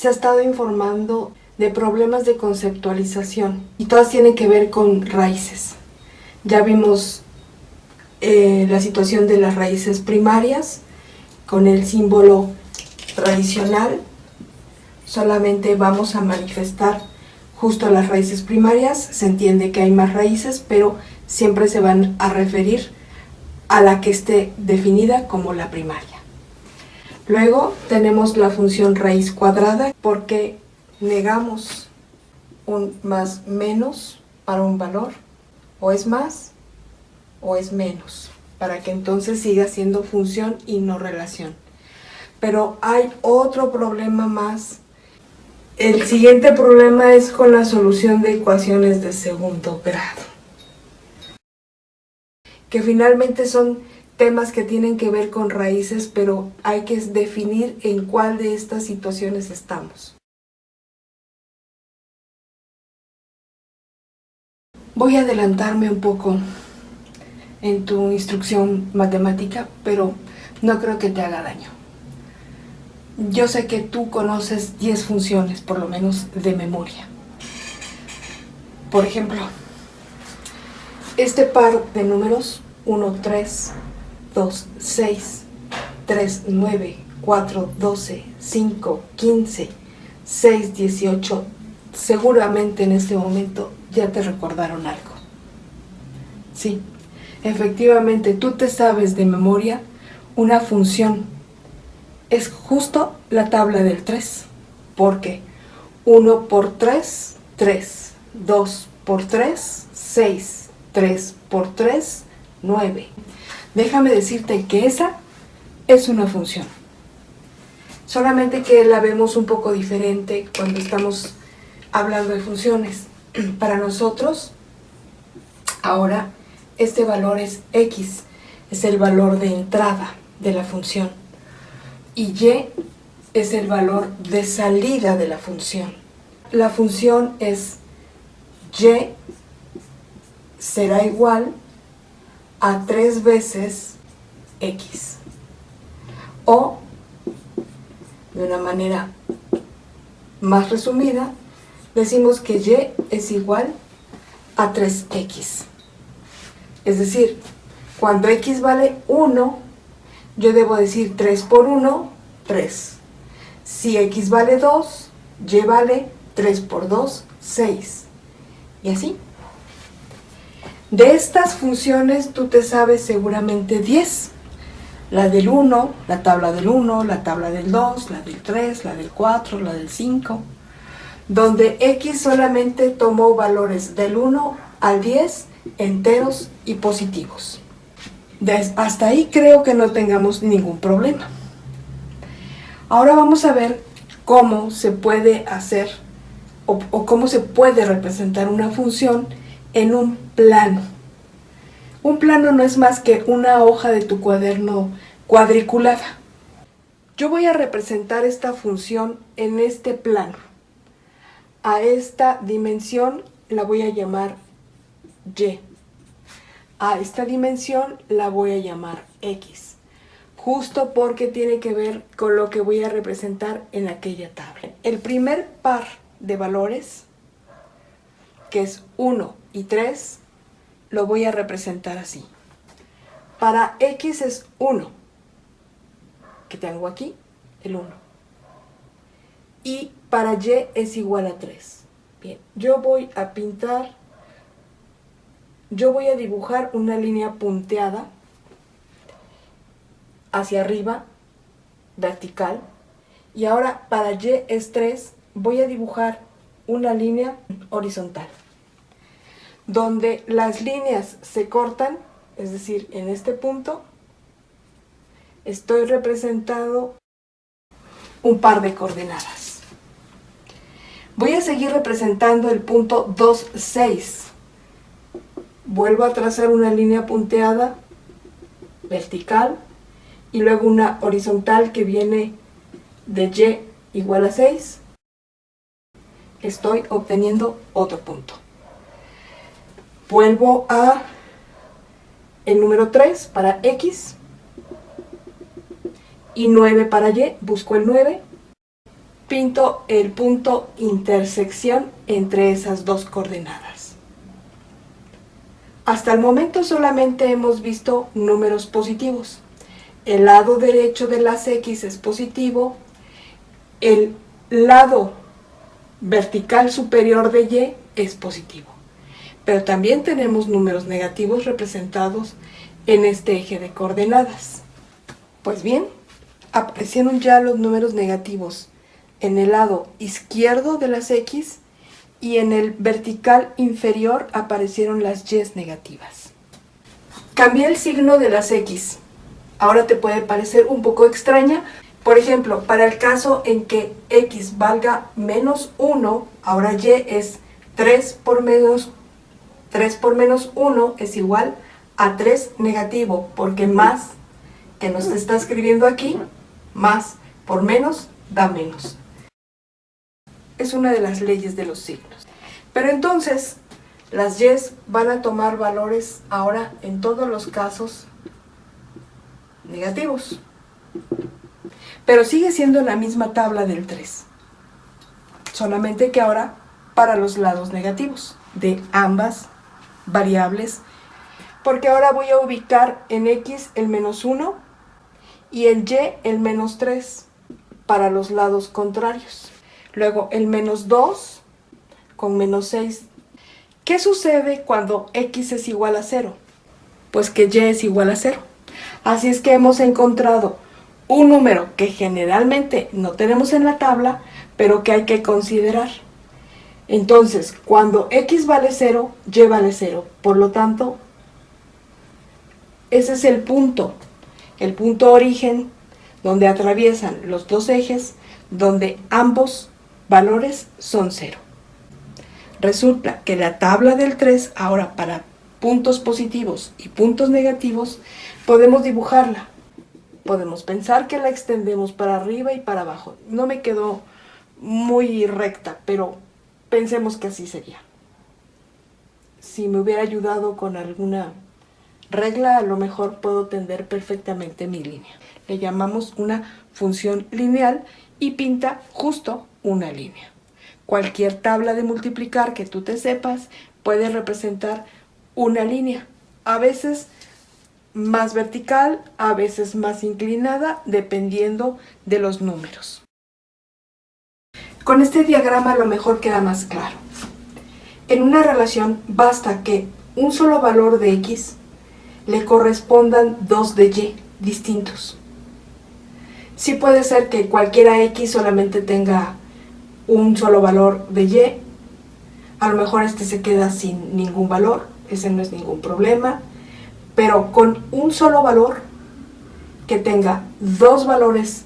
se ha estado informando de problemas de conceptualización y todas tienen que ver con raíces. Ya vimos la situación de las raíces primarias con el símbolo tradicional. Solamente vamos a manifestar justo las raíces primarias. Se entiende que hay más raíces, pero siempre se van a referir a la que esté definida como la primaria. Luego tenemos la función raíz cuadrada, porque negamos un más menos para un valor, o es más o es menos, para que entonces siga siendo función y no relación. Pero hay otro problema más. El siguiente problema es con la solución de ecuaciones de segundo grado, que finalmente son temas que tienen que ver con raíces, pero hay que definir en cuál de estas situaciones estamos. Voy a adelantarme un poco en tu instrucción matemática, pero no creo que te haga daño. Yo sé que tú conoces 10 funciones, por lo menos de memoria. Por ejemplo, este par de números 1, 3, 2, 6, 3, 9, 4, 12, 5, 15, 6, 18, seguramente en este momento ya te recordaron algo. Sí, efectivamente, tú te sabes de memoria una función. Es justo la tabla del 3, porque 1 por 3, 3, 2 por 3, 6, 3 por 3, 9. Déjame decirte que esa es una función. Solamente que la vemos un poco diferente cuando estamos hablando de funciones. Para nosotros, ahora, este valor es x, es el valor de entrada de la función. Y y es el valor de salida de la función. La función es y será igual a 3 veces x. O, de una manera más resumida, decimos que y es igual a 3x. Es decir, cuando x vale 1, yo debo decir 3 por 1, 3. Si x vale 2, y vale 3 por 2, 6. Y así. De estas funciones tú te sabes seguramente 10. La del 1, la tabla del 1, la tabla del 2, la del 3, la del 4, la del 5. Donde x solamente tomó valores del 1 al 10, enteros y positivos. Hasta ahí creo que no tengamos ningún problema. Ahora vamos a ver cómo se puede hacer o cómo se puede representar una función en un plano. Un plano no es más que una hoja de tu cuaderno cuadriculada. Yo voy a representar esta función en este plano. A esta dimensión la voy a llamar y. A esta dimensión la voy a llamar x, justo porque tiene que ver con lo que voy a representar en aquella tabla. El primer par de valores, que es 1 y 3, lo voy a representar así. Para x es 1, que tengo aquí, el 1. Y para y es igual a 3. Bien, yo voy a dibujar una línea punteada hacia arriba, vertical, y ahora para y es 3, voy a dibujar una línea horizontal, donde las líneas se cortan, es decir, en este punto estoy representando un par de coordenadas. Voy a seguir representando el punto 2, 6. Vuelvo a trazar una línea punteada vertical y luego una horizontal que viene de y igual a 6. Estoy obteniendo otro punto. Vuelvo a el número 3 para x y 9 para y. Busco el 9. pinto el punto intersección entre esas dos coordenadas. Hasta el momento solamente hemos visto números positivos. El lado derecho de las X es positivo, el lado vertical superior de Y es positivo. Pero también tenemos números negativos representados en este eje de coordenadas. Pues bien, aparecieron ya los números negativos en el lado izquierdo de las X y en el vertical inferior aparecieron las Y negativas. Cambié el signo de las X. Ahora te puede parecer un poco extraña. Por ejemplo, para el caso en que X valga menos 1, ahora Y es 3 por menos 1 es igual a 3 negativo, porque más que nos está escribiendo aquí, más por menos da menos. Es una de las leyes de los signos. Pero entonces, las Y van a tomar valores ahora en todos los casos negativos. Pero sigue siendo la misma tabla del 3. Solamente que ahora para los lados negativos de ambas variables. Porque ahora voy a ubicar en X el menos 1 y en Y el menos 3 para los lados contrarios. Luego el menos 2 con menos 6. ¿Qué sucede cuando X es igual a 0? Pues que Y es igual a 0. Así es que hemos encontrado un número que generalmente no tenemos en la tabla, pero que hay que considerar. Entonces, cuando X vale 0, Y vale 0. Por lo tanto, ese es el punto origen, donde atraviesan los dos ejes, donde ambos valores son 0. Resulta que la tabla del 3, ahora para puntos positivos y puntos negativos, podemos dibujarla. Podemos pensar que la extendemos para arriba y para abajo. No me quedó muy recta, pero pensemos que así sería. Si me hubiera ayudado con alguna regla, a lo mejor puedo tender perfectamente mi línea. Le llamamos una función lineal y pinta justo una línea. Cualquier tabla de multiplicar que tú te sepas puede representar una línea. A veces más vertical, a veces más inclinada, dependiendo de los números. Con este diagrama a lo mejor queda más claro. En una relación basta que un solo valor de X le correspondan dos de Y distintos. Sí puede ser que cualquiera X solamente tenga un solo valor de Y, a lo mejor este se queda sin ningún valor, ese no es ningún problema, pero con un solo valor que tenga dos valores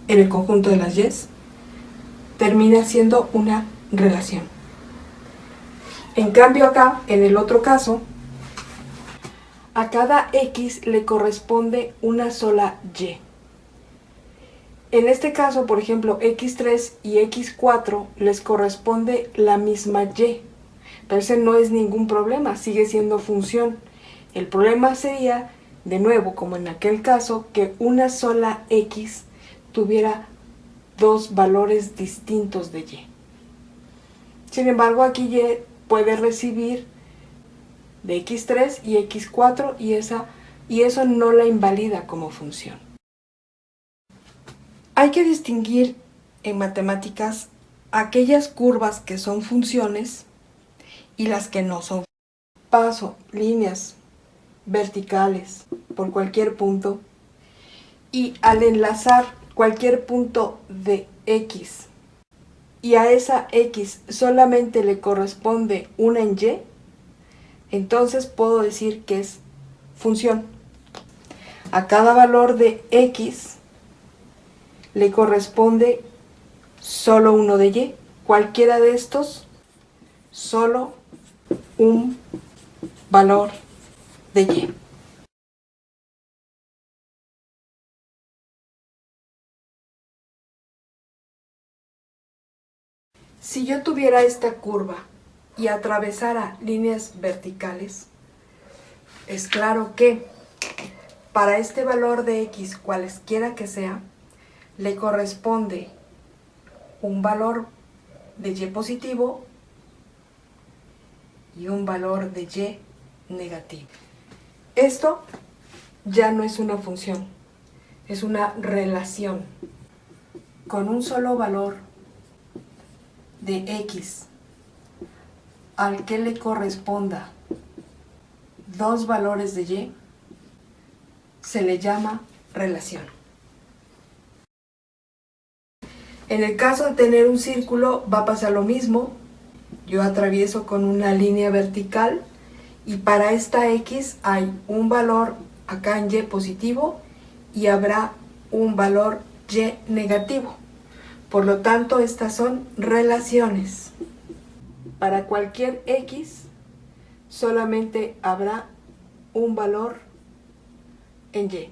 en el conjunto de las Y, termina siendo una relación. En cambio acá, en el otro caso, a cada X le corresponde una sola Y. En este caso, por ejemplo, X3 y X4 les corresponde la misma Y, pero ese no es ningún problema, sigue siendo función. El problema sería, de nuevo, como en aquel caso, que una sola X tuviera dos valores distintos de Y. Sin embargo, aquí Y puede recibir de X3 y X4 y eso no la invalida como función. Hay que distinguir en matemáticas aquellas curvas que son funciones y las que no son. Paso líneas verticales por cualquier punto y al enlazar cualquier punto de X y a esa X solamente le corresponde una en Y, entonces puedo decir que es función. A cada valor de X le corresponde solo uno de Y. Cualquiera de estos, solo un valor de Y. Si yo tuviera esta curva y atravesara líneas verticales, es claro que para este valor de X, cualesquiera que sea, le corresponde un valor de y positivo y un valor de y negativo. Esto ya no es una función, es una relación con un solo valor de x al que le corresponda dos valores de y, se le llama relación. En el caso de tener un círculo va a pasar lo mismo. Yo atravieso con una línea vertical y para esta x hay un valor acá en y positivo y habrá un valor y negativo. Por lo tanto, estas son relaciones. Para cualquier x solamente habrá un valor en y.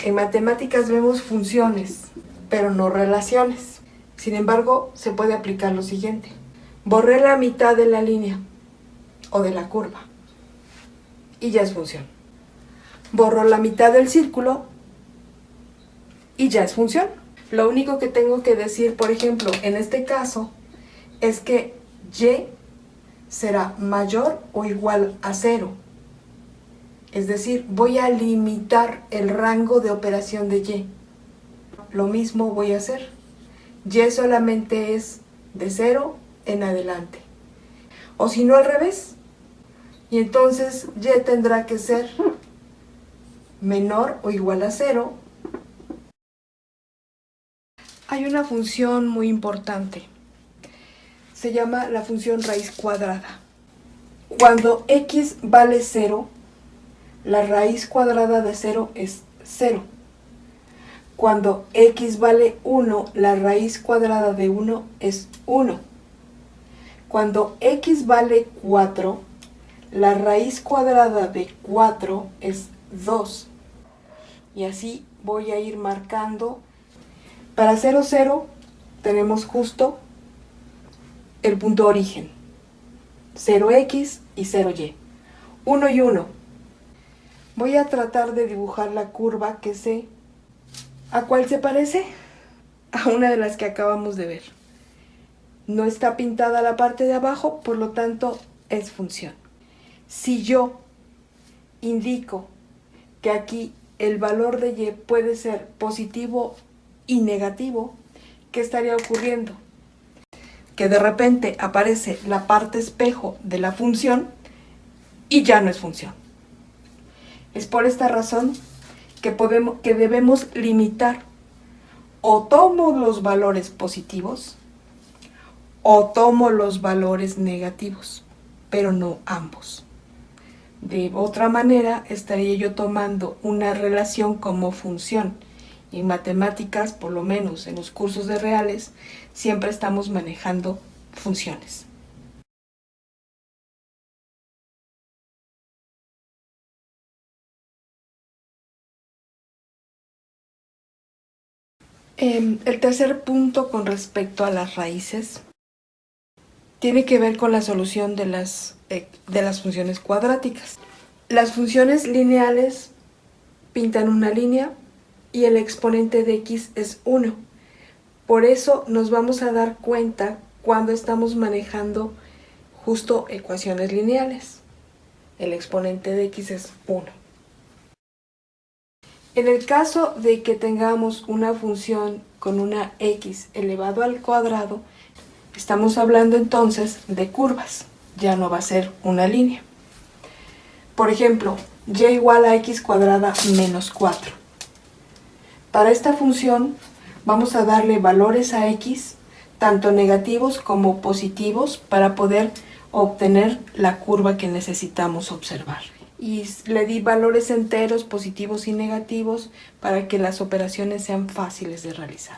En matemáticas vemos funciones, pero no relaciones. Sin embargo, se puede aplicar lo siguiente. Borré la mitad de la línea o de la curva y ya es función. Borro la mitad del círculo y ya es función. Lo único que tengo que decir, por ejemplo, en este caso, es que y será mayor o igual a 0. Es decir, voy a limitar el rango de operación de y. Lo mismo voy a hacer. Y solamente es de 0 en adelante. O si no, al revés. Y entonces y tendrá que ser menor o igual a 0. Hay una función muy importante. Se llama la función raíz cuadrada. Cuando x vale 0, la raíz cuadrada de 0 es 0. Cuando x vale 1, la raíz cuadrada de 1 es 1. Cuando x vale 4, la raíz cuadrada de 4 es 2. Y así voy a ir marcando. Para 0, 0 tenemos justo el punto origen. 0x y 0y. 1 y 1. Voy a tratar de dibujar la curva que sé. ¿A cuál se parece? A una de las que acabamos de ver. No está pintada la parte de abajo, por lo tanto es función. Si yo indico que aquí el valor de y puede ser positivo y negativo, ¿qué estaría ocurriendo? Que de repente aparece la parte espejo de la función y ya no es función. Es por esta razón que debemos limitar. O tomo los valores positivos o tomo los valores negativos, pero no ambos. De otra manera, estaría yo tomando una relación como función. Y en matemáticas, por lo menos en los cursos de reales, siempre estamos manejando funciones. El tercer punto con respecto a las raíces tiene que ver con la solución de las funciones cuadráticas. Las funciones lineales pintan una línea y el exponente de x es 1. Por eso nos vamos a dar cuenta cuando estamos manejando justo ecuaciones lineales. El exponente de x es 1. En el caso de que tengamos una función con una x elevado al cuadrado, estamos hablando entonces de curvas, ya no va a ser una línea. Por ejemplo, y igual a x cuadrada menos 4. Para esta función vamos a darle valores a x, tanto negativos como positivos, para poder obtener la curva que necesitamos observar. Y le di valores enteros, positivos y negativos, para que las operaciones sean fáciles de realizar.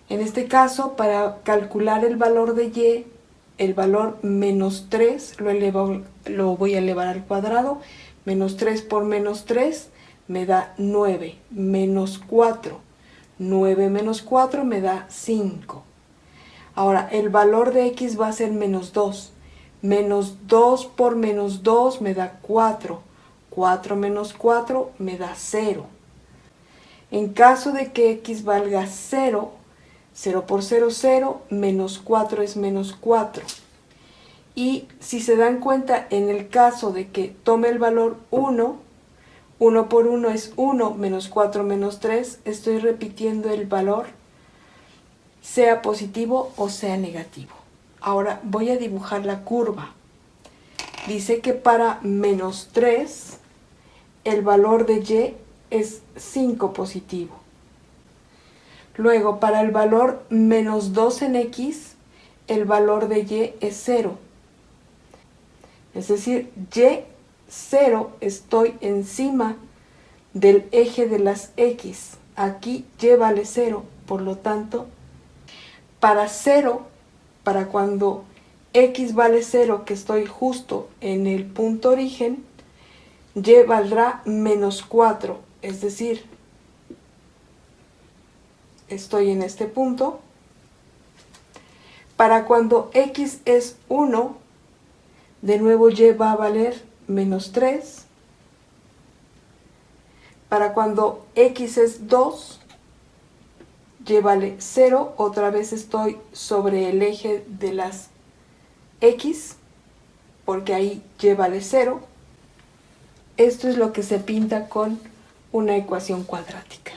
En este caso, para calcular el valor de y, el valor menos 3 lo voy a elevar al cuadrado. Menos 3 por menos 3 me da 9, menos 4. 9 menos 4 me da 5. Ahora, el valor de x va a ser menos 2. Menos 2 por menos 2 me da 4. 4 menos 4 me da 0. En caso de que x valga 0, 0 por 0, 0, menos 4 es menos 4. Y si se dan cuenta, en el caso de que tome el valor 1, 1 por 1 es 1, menos 4 menos 3, estoy repitiendo el valor, sea positivo o sea negativo. Ahora voy a dibujar la curva. Dice que para menos 3, el valor de y es 5 positivo. Luego, para el valor menos 2 en x, el valor de y es 0. Es decir, y 0 estoy encima del eje de las x. Aquí y vale 0, por lo tanto, para 0, para cuando x vale 0, que estoy justo en el punto origen, y valdrá menos 4, es decir, estoy en este punto. Para cuando x es 1, de nuevo y va a valer menos 3. Para cuando x es 2, y vale 0, otra vez estoy sobre el eje de las x, porque ahí y vale 0. Esto es lo que se pinta con una ecuación cuadrática.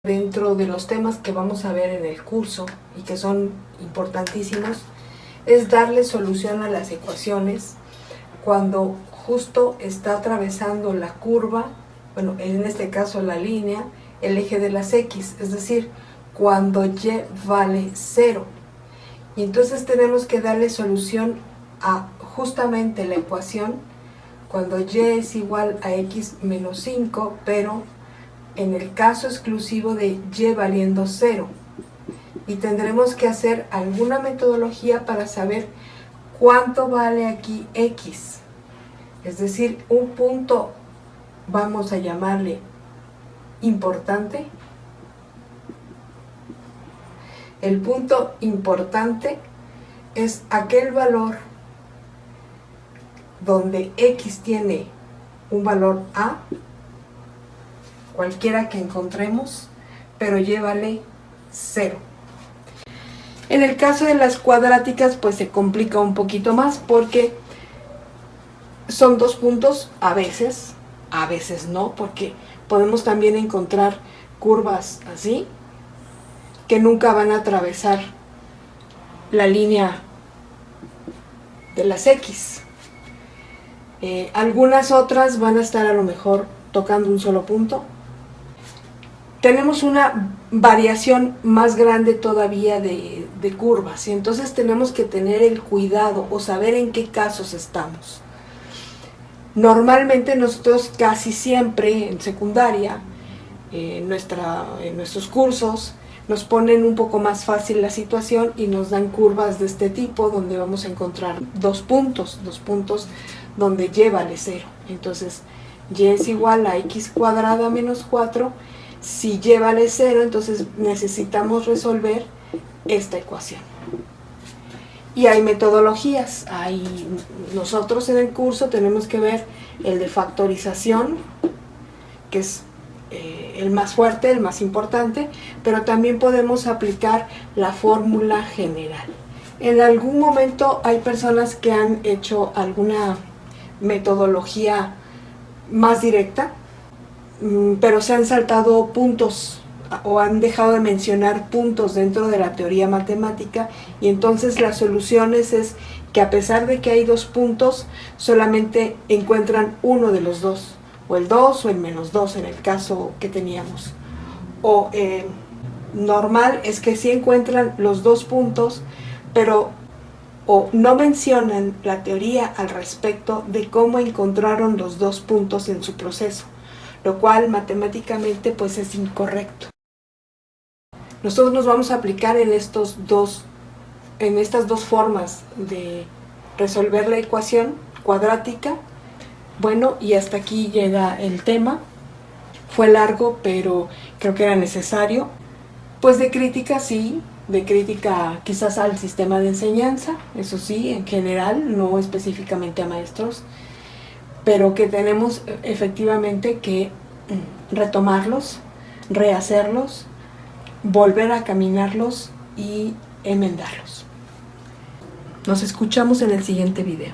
Dentro de los temas que vamos a ver en el curso y que son importantísimos, es darle solución a las ecuaciones cuando justo está atravesando la curva, bueno, en este caso la línea, el eje de las x, es decir, cuando y vale 0. Y entonces tenemos que darle solución a justamente la ecuación cuando y es igual a x menos 5, pero en el caso exclusivo de y valiendo 0. Y tendremos que hacer alguna metodología para saber cuánto vale aquí x. Es decir, un punto, vamos a llamarle importante. El punto importante es aquel valor donde x tiene un valor a, cualquiera que encontremos, pero y vale 0. En el caso de las cuadráticas, pues se complica un poquito más porque son dos puntos a veces no, porque podemos también encontrar curvas así, que nunca van a atravesar la línea de las x. Algunas otras van a estar a lo mejor tocando un solo punto. Tenemos una variación más grande todavía de curvas, y entonces tenemos que tener el cuidado o saber en qué casos estamos. Normalmente nosotros casi siempre en secundaria, en nuestros cursos, nos ponen un poco más fácil la situación y nos dan curvas de este tipo donde vamos a encontrar dos puntos donde y vale 0. Entonces y es igual a x cuadrada menos 4. Si y vale 0, entonces necesitamos resolver esta ecuación. Y hay metodologías. Nosotros en el curso tenemos que ver el de factorización, que es el más fuerte, el más importante, pero también podemos aplicar la fórmula general. En algún momento hay personas que han hecho alguna metodología más directa, pero se han saltado puntos o han dejado de mencionar puntos dentro de la teoría matemática, y entonces las soluciones es que a pesar de que hay dos puntos, solamente encuentran uno de los dos, o el 2 o el menos 2 en el caso que teníamos. O normal es que sí encuentran los dos puntos, pero o no mencionan la teoría al respecto de cómo encontraron los dos puntos en su proceso, lo cual matemáticamente pues es incorrecto. Nosotros nos vamos a aplicar en estas dos formas de resolver la ecuación cuadrática. Bueno, y hasta aquí llega el tema. Fue largo, pero creo que era necesario. Pues de crítica sí, de crítica quizás al sistema de enseñanza, eso sí, en general, no específicamente a maestros, pero que tenemos efectivamente que retomarlos, rehacerlos, volver a caminarlos y enmendarlos. Nos escuchamos en el siguiente video.